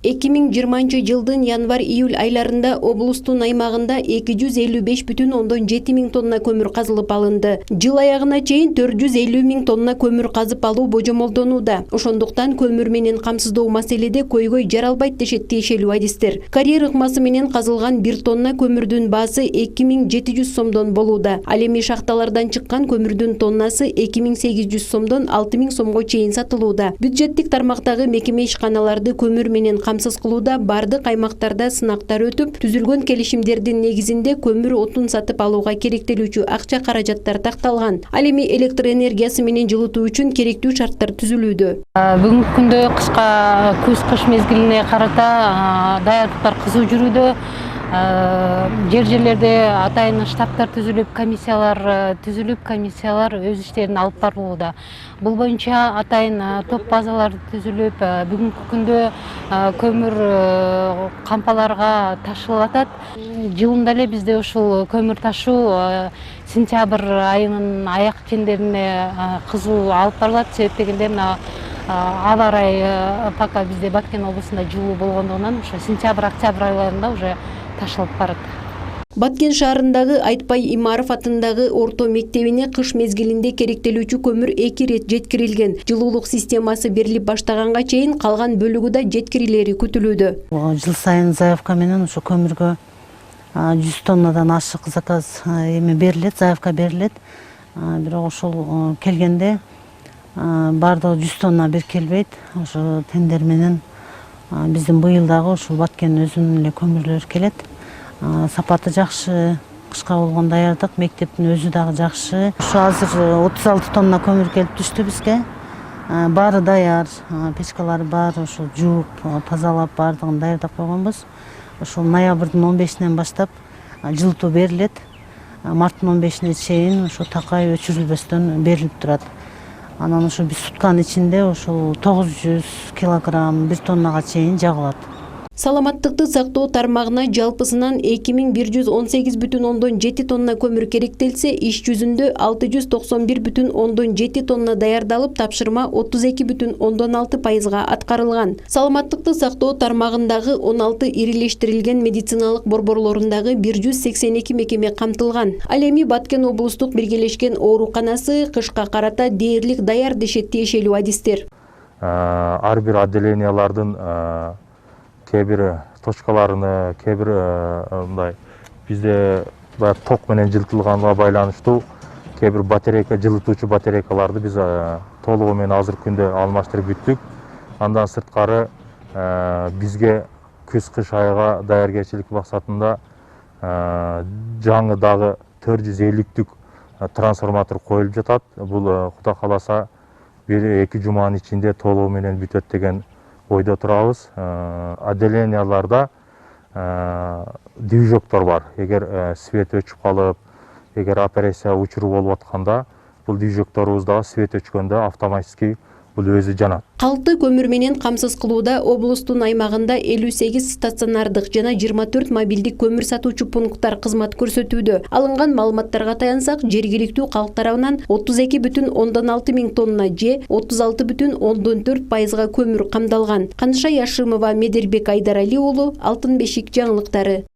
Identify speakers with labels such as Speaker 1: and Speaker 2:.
Speaker 1: 2020 январь-июль айларында облустун аймагында 255,7 миң тонна көмүр казылып алынды. Жыл аягына чейин 450 миң тонна көмүр казып алуу божомолдонууда. Ошондуктан көмүр менен камсыздоо маселеде көйгөй жаралбайт дешет тиешелүү адистер. Карьер ыкмасы менен казылган 1 тонна көмүрдүн баасы 2700 сомдон болууда. Ал эми шахталардан чыккан көмүрдүн тоннасы 2800 сомдон 6000 сомго чейин сатылууда. Бюджеттик тармактагы мекеме ишканаларды көмүр менен камсыз кылууда бардык аймактарда сынактар өтүп, түзүлгөн келишимдердин негизинде көмүр отун сатып алууга керектелүүчү акча каражаттар такталган. Ал эми электр энергиясы менен жылытуу үчүн керектүү шарттар түзүлүүдө.
Speaker 2: Бүгүнкү күндө кышка күз-кыш мезгилине карата даярдыктар кызуу жүрүүдө. Жерлерде атайын штабтар түзүлүп, комиссиялар өз иштерин алып барууда. Бул боюнча атайын топ базалар түзүлүп, бүгүнкү күндө көмүр кампаларга ташылып атат. Жылында эле бизде ушул көмүр ташуу сентябрь айынын аяк чендерине кызуу алып барылат. Себеп дегенде аба ырайы пока бизде Баткен облусунда жылуу болгондугунан ошо сентябрь-октябрь айларында уже ташылып барат.
Speaker 1: Баткен шаарындагы Айтпай Имаров атындагы орто мектебине кыш мезгилинде керектелүүчү көмүр 2 рет жеткирилген. Жылуулук системасы берилип баштаганга чейин калган бөлүгү да жеткирилери күтүлүүдө.
Speaker 3: Жыл сайын заявка менен ошо көмүргө 100 тоннадан ашык заказ эми берилет, заявка берилет. Бирок ошол келгенде бардыгы 100 тонна бир келбейт. Ошо тендер менен биздин быйыл дагы ушул Баткен өзүнүн эле көмүрлөр келет. Сапаты жакшы, кышка болгон даярдык, мектептин өзү дагы жакшы. Ушу азыр 36 тонна көмүр келип түштү бизге. Баары даяр, печкалары бар, ошо жууп, тазалап бардыгын даярдап койгонбуз. Ошол ноябрдын 15-нен баштап жылытуу берилет. Марттын 15-ине чейин ошо такай өчүрүлбөстөн берилип турат. Анан ошо биз сутканын ичинде ошол 900 килограмм 1 тоннага чейин жагылат.
Speaker 1: Саламаттыкты сактоо тармагына жалпысынан 2118,7 тонна көмүр керектелсе, иш жүзүндө 691,7 тонна даярдалып, тапшырма 32,6% аткарылган. Саламаттыкты сактоо тармагындагы 16 ирилештирилген медициналык борборлорундагы 182 мекеме камтылган. Ал эми Баткен облустук биргелешкен ооруканасы кышка карата дээрлик даяр дешет тиешелүү адистер.
Speaker 4: Ар бир отделениялардын кээ-бир точкаларыны, кээ-бир мындай бизде ток менен жылытылганга байланыштуу кээ-бир батарейка, жылытуучу батарейкаларды биз толугу менен азыркы күндө алмаштырып бүттүк. Андан сырткары бизге күз-кыш айга даяргерчилик максатында жаңы дагы 450-түк трансформатор коюлуп жатат. Бул Кудай кааласа 1-2 жуманын ичинде толугу менен бүтөт деген ойдо турабыз. Отделенияларда движоктор бар. Эгер свет өчүп калып, эгер операция учуру болуп атканда, бул движокторубуз дагы свет өчкөндө автоматически бул өзү жанат.
Speaker 1: Калкты көмүр менен камсыз кылууда облустун аймагында 58 стационардык жана 24 мобилдик көмүр сатуучу пункттар кызмат көрсөтүүдө. Алынган маалыматтарга таянсак, жергиликтүү калк тарабынан 32,6 миң тонна же 36,4% көмүр камдалган. Каныша Яшымова, Медербек Айдарали уулу, Алтын бешик жаңылыктары.